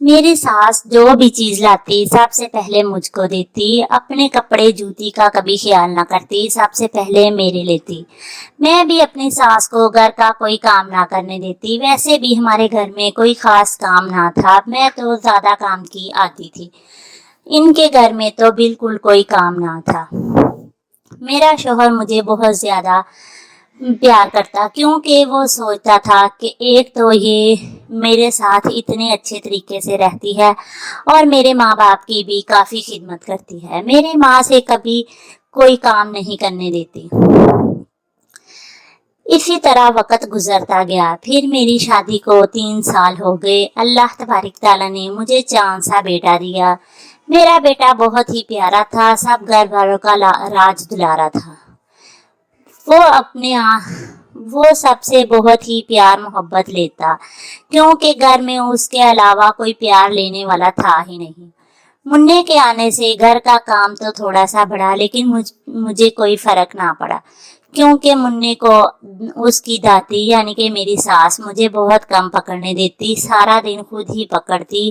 میری ساس جو بھی چیز لاتی سب سے پہلے مجھ کو دیتی، اپنے کپڑے جوتی کا کبھی خیال نہ کرتی، سب سے پہلے میرے لیتی۔ میں بھی اپنی ساس کو گھر کا کوئی کام نہ کرنے دیتی، ویسے بھی ہمارے گھر میں کوئی خاص کام نہ تھا، میں تو زیادہ کام کی آتی تھی، ان کے گھر میں تو بالکل کوئی کام نہ تھا۔ میرا شوہر مجھے بہت زیادہ پیار کرتا، کیونکہ وہ سوچتا تھا کہ ایک تو یہ میرے ساتھ اتنے اچھے طریقے سے رہتی ہے اور میرے ماں باپ کی بھی کافی خدمت کرتی ہے، میری ماں سے کبھی کوئی کام نہیں کرنے دیتی۔ اسی طرح وقت گزرتا گیا، پھر میری شادی کو 3 سال ہو گئے۔ اللہ تبارک تعالیٰ نے مجھے چاند سا بیٹا دیا۔ میرا بیٹا بہت ہی پیارا تھا، سب گھر والوں کا راج دلارا تھا۔ وہ سب سے بہت ہی پیار محبت لیتا، کیونکہ گھر میں اس کے علاوہ کوئی پیار لینے والا تھا ہی نہیں۔ منّے کے آنے سے گھر کا کام تو تھوڑا سا بڑھا، لیکن مجھے کوئی فرق نہ پڑا، کیونکہ منّے کو اس کی دادی یعنی کہ میری ساس مجھے بہت کم پکڑنے دیتی، سارا دن خود ہی پکڑتی،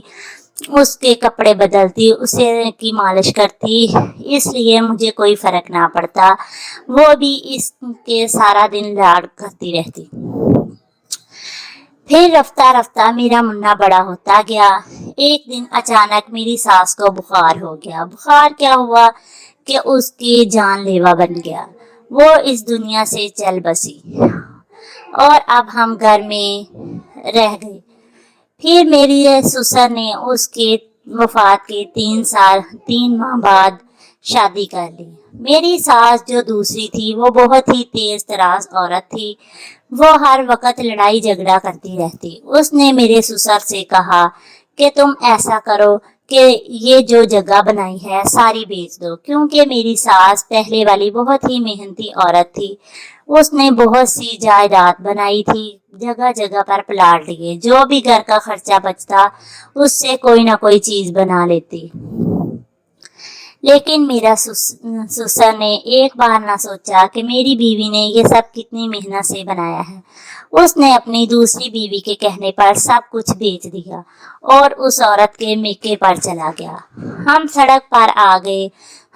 اس کے کپڑے بدلتی، اسے کی مالش کرتی، اس لیے مجھے کوئی فرق نہ پڑتا، وہ بھی اس کے سارا دن لاڈ کرتی رہتی۔ پھر رفتہ رفتہ میرا منا بڑا ہوتا گیا۔ ایک دن اچانک میری ساس کو بخار ہو گیا۔ بخار کیا ہوا کہ اس کی جان لیوا بن گیا، وہ اس دنیا سے چل بسی اور اب ہم گھر میں رہ گئے۔ پھر میری سسر نے اس کے وفات کے 3 ماہ بعد شادی کر لی۔ میری ساس جو دوسری تھی وہ بہت ہی تیز تراز عورت تھی، وہ ہر وقت لڑائی جھگڑا کرتی رہتی۔ اس نے میرے سسر سے کہا کہ تم ایسا کرو کہ یہ جو جگہ بنائی ہے ساری بیچ دو، کیونکہ میری ساس پہلے والی بہت ہی محنتی عورت تھی، اس نے بہت سی جائیداد بنائی تھی، جگہ جگہ پر پلاٹ لیے، جو بھی گھر کا خرچہ بچتا اس سے کوئی نہ کوئی چیز بنا لیتی۔ لیکن میرا سسر نے ایک بار نہ سوچا کہ میری بیوی نے یہ سب کتنی محنت سے بنایا ہے۔ اس نے اپنی دوسری بیوی کے کہنے پر سب کچھ بیچ دیا اور اس عورت کے میکے پر چلا گیا۔ ہم سڑک پر آ گئے،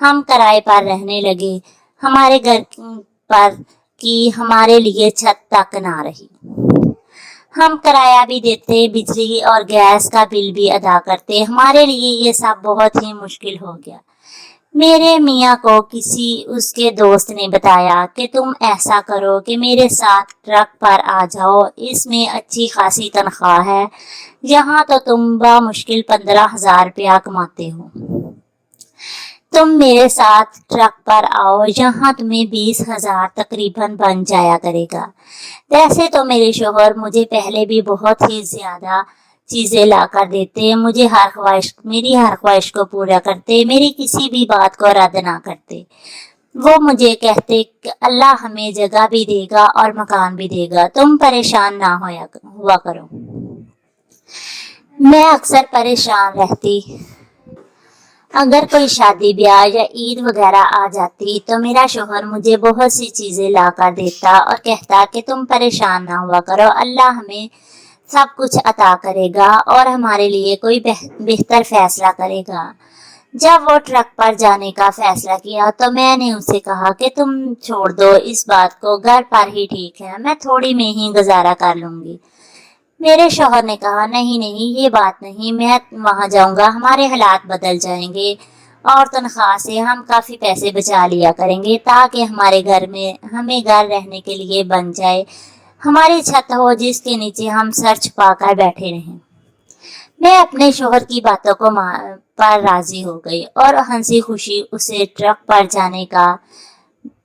ہم کرائے پر رہنے لگے، ہمارے گھر پر کی ہمارے لیے چھت تک نہ رہی۔ ہم کرایہ بھی دیتے، بجلی اور گیس کا بل بھی ادا کرتے، ہمارے لیے یہ سب بہت ہی مشکل ہو گیا۔ میرے میاں کو کسی اس کے دوست نے بتایا کہ تم ایسا کرو کہ میرے ساتھ ٹرک پر آ جاؤ، اس میں اچھی خاصی تنخواہ ہے، یہاں تو تم بامشکل 15,000 روپیہ کماتے ہو، تم میرے ساتھ ٹرک پر آؤ، یہاں تمہیں 20,000 تقریباً بن جایا کرے گا۔ ویسے تو میرے شوہر مجھے پہلے بھی بہت ہی زیادہ چیزیں لا کر دیتے، میری ہر خواہش کو پورا کرتے، میری کسی بھی بات کو رد نہ کرتے۔ وہ مجھے کہتے کہ اللہ ہمیں جگہ بھی دے گا اور مکان بھی دے گا، تم پریشان نہ ہوا کرو۔ میں اکثر پریشان رہتی۔ اگر کوئی شادی بیاہ یا عید وغیرہ آ جاتی تو میرا شوہر مجھے بہت سی چیزیں لا کر دیتا اور کہتا کہ تم پریشان نہ ہوا کرو، اللہ ہمیں سب کچھ عطا کرے گا اور ہمارے لیے کوئی بہتر فیصلہ کرے گا۔ جب وہ ٹرک پر جانے کا فیصلہ کیا تو میں نے اسے کہا کہ تم چھوڑ دو اس بات کو، گھر پر ہی ٹھیک ہے، میں تھوڑی میں ہی گزارا کر لوں گی۔ میرے شوہر نے کہا نہیں یہ بات نہیں، میں وہاں جاؤں گا، ہمارے حالات بدل جائیں گے اور تنخواہ سے ہم کافی پیسے بچا لیا کریں گے تاکہ ہمارے گھر میں ہمیں گھر رہنے کے لیے بن جائے، ہماری چھت ہو جس کے نیچے ہم سر چھپا کر بیٹھے رہیں۔ میں اپنے شوہر کی باتوں کو پر راضی ہو گئی اور ہنسی خوشی اسے ٹرک پر جانے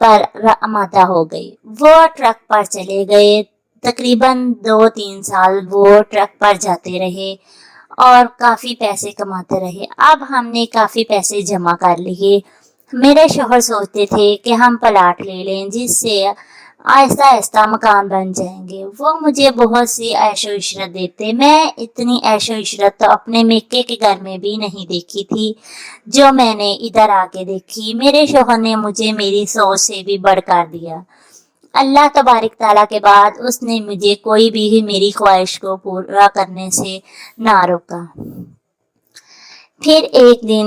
پر آمادہ ہو گئی۔ وہ ٹرک پر چلے گئے، تقریباً 2-3 سال وہ ٹرک پر جاتے رہے اور کافی پیسے کماتے رہے۔ اب ہم نے کافی پیسے جمع کر لیے۔ میرے شوہر سوچتے تھے کہ ہم پلاٹ لے لیں جس سے آہستہ آہستہ مکان بن جائیں گے۔ وہ مجھے بہت سی عیش و عشرت دیتے، میں اتنی عیش و عشرت تو اپنے میکے کے گھر میں بھی نہیں دیکھی تھی جو میں نے ادھر آ کے دیکھی۔ میرے شوہر نے مجھے میری سوچ سے بھی بڑھ کر دیا۔ اللہ تبارک تعالیٰ کے بعد اس نے مجھے کوئی بھی میری خواہش کو پورا کرنے سے نہ روکا۔ پھر ایک دن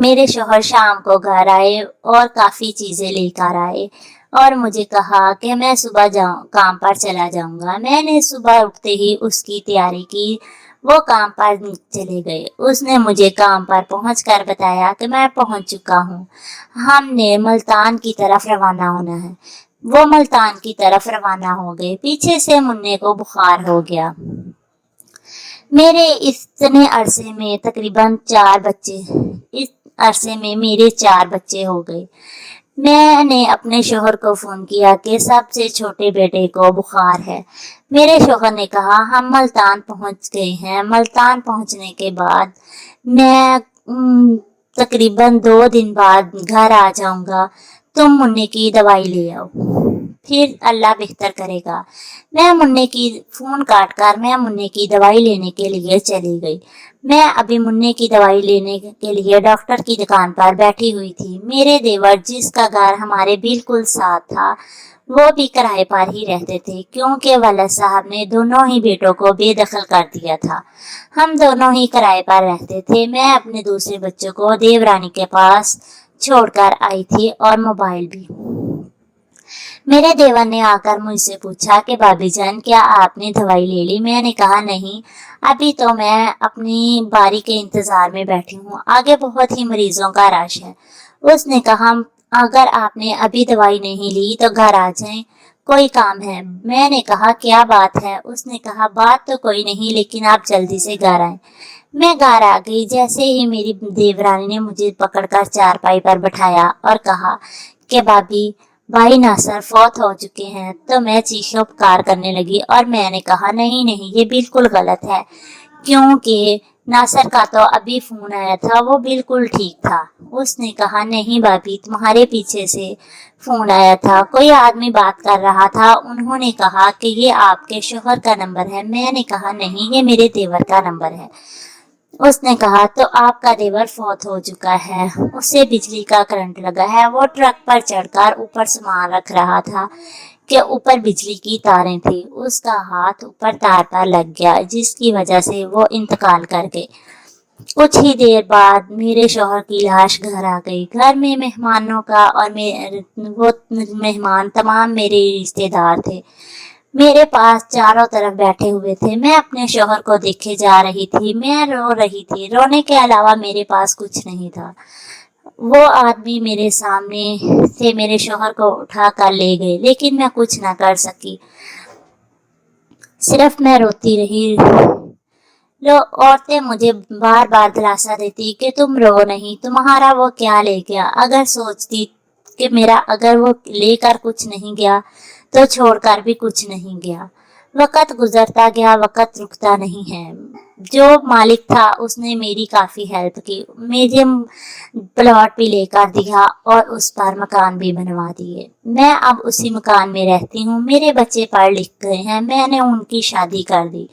میرے شوہر شام کو گھر آئے اور کافی چیزیں لے کر آئے اور مجھے کہا کہ میں صبح کام پر چلا جاؤں گا۔ میں نے صبح اٹھتے ہی اس کی تیاری کی، وہ کام پر چلے گئے۔ اس نے مجھے کام پر پہنچ کر بتایا کہ میں پہنچ چکا ہوں، ہم نے ملتان کی طرف روانہ ہونا ہے۔ وہ ملتان کی طرف روانہ ہو گئے۔ پیچھے سے منّے کو بخار ہو گیا۔ میرے اتنے عرصے میں تقریباً 4 بچے، اس عرصے میں میرے 4 بچے ہو گئے۔ میں نے اپنے شوہر کو فون کیا کہ سب سے چھوٹے بیٹے کو بخار ہے۔ میرے شوہر نے کہا ہم ملتان پہنچ گئے ہیں۔ ملتان پہنچنے کے بعد میں تقریباً 2 دن بعد گھر آ جاؤں گا، تم منّے کی دوائی لے آؤ، پھر اللہ بہتر کرے گا۔ میں منّے کی فون کاٹ کر میں منّے کی دوائی لینے کے لیے چلی گئی۔ میں ابھی منّے کی دوائی لینے کے لیے ڈاکٹر کی دکان پر بیٹھی ہوئی تھی۔ میرے دیور جس کا گھر ہمارے بالکل ساتھ تھا، وہ بھی کرائے پر ہی رہتے تھے کیونکہ والد صاحب نے دونوں ہی بیٹوں کو بے دخل کر دیا تھا۔ ہم دونوں ہی کرائے پر رہتے تھے۔ میں اپنے دوسرے بچوں کو دیورانی کے پاس چھوڑ کر آئی تھی اور موبائل بھی۔ میرے دیور نے آ کر مجھ سے پوچھا کہ بھابی جان کیا آپ نے دوائی لے لی؟ میں نے کہا نہیں، ابھی تو میں اپنی باری کے انتظار میں بیٹھی ہوں، آگے بہت ہی مریضوں کا رش ہے۔ اس نے کہا اگر آپ نے ابھی دوائی نہیں لی تو گھر آ جائیں، کوئی کام ہے۔ میں نے کہا کیا بات ہے؟ اس نے کہا بات تو کوئی نہیں لیکن آپ جلدی سے گھر آئیں۔ میں گھر آ گئی۔ جیسے ہی میری دیورانی نے مجھے پکڑ کر چارپائی پر بٹھایا اور کہا کہ بھائی ناصر فوت ہو چکے ہیں، تو میں چیخ پکار کرنے لگی اور میں نے کہا نہیں یہ بالکل غلط ہے، کیونکہ ناصر کا تو ابھی فون آیا تھا، وہ بالکل ٹھیک تھا۔ اس نے کہا نہیں بھابی، تمہارے پیچھے سے فون آیا تھا، کوئی آدمی بات کر رہا تھا، انہوں نے کہا کہ یہ آپ کے شوہر کا نمبر ہے۔ میں نے کہا نہیں یہ میرے دیور کا نمبر ہے۔ اس نے کہا تو آپ کا دیور فوت ہو چکا ہے، اسے بجلی کا کرنٹ لگا ہے، وہ ٹرک پر چڑھ کر اوپر سامان رکھ رہا تھا کہ اوپر بجلی کی تاریں تھیں، اس کا ہاتھ اوپر تار پر لگ گیا جس کی وجہ سے وہ انتقال کر گئے۔ کچھ ہی دیر بعد میرے شوہر کی لاش گھر آ گئی۔ گھر میں مہمانوں کا اور وہ مہمان تمام میرے رشتے دار تھے، میرے پاس چاروں طرف بیٹھے ہوئے تھے۔ میں اپنے شوہر کو دیکھے جا رہی تھی، میں رو رہی تھی، رونے کے علاوہ میرے پاس کچھ نہیں تھا۔ وہ آدمی میرے سامنے سے میرے شوہر کو اٹھا کر لے گئے لیکن میں کچھ نہ کر سکی، صرف میں روتی رہی۔ عورتیں مجھے بار بار دلاسا دیتی کہ تم رو نہیں، تمہارا وہ کیا لے گیا؟ اگر سوچتی کہ اگر وہ لے کر کچھ نہیں گیا تو چھوڑ کر بھی کچھ نہیں گیا۔ وقت گزرتا گیا، وقت رکتا نہیں ہے۔ جو مالک تھا اس نے میری کافی ہیلپ کی، مجھے پلاٹ بھی لے کر دیا اور اس پر مکان بھی بنوا دیے۔ میں اب اسی مکان میں رہتی ہوں، میرے بچے پڑھ لکھ گئے ہیں، میں نے ان کی شادی کر دی۔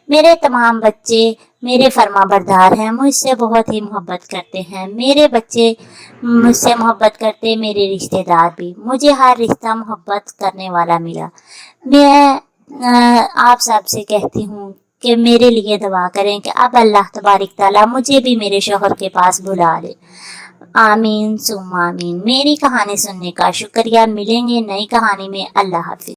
میرے تمام بچے میرے فرما بردار ہیں، مجھ سے بہت ہی محبت کرتے ہیں، میرے بچے مجھ سے محبت کرتے، میرے رشتے دار بھی۔ مجھے ہر رشتہ محبت کرنے والا ملا۔ میں آپ سب سے کہتی ہوں کہ میرے لیے دعا کریں کہ اب اللہ تبارک تعالیٰ مجھے بھی میرے شوہر کے پاس بلا لے۔ آمین ثم آمین۔ میری کہانی سننے کا شکریہ، ملیں گے نئی کہانی میں۔ اللہ حافظ۔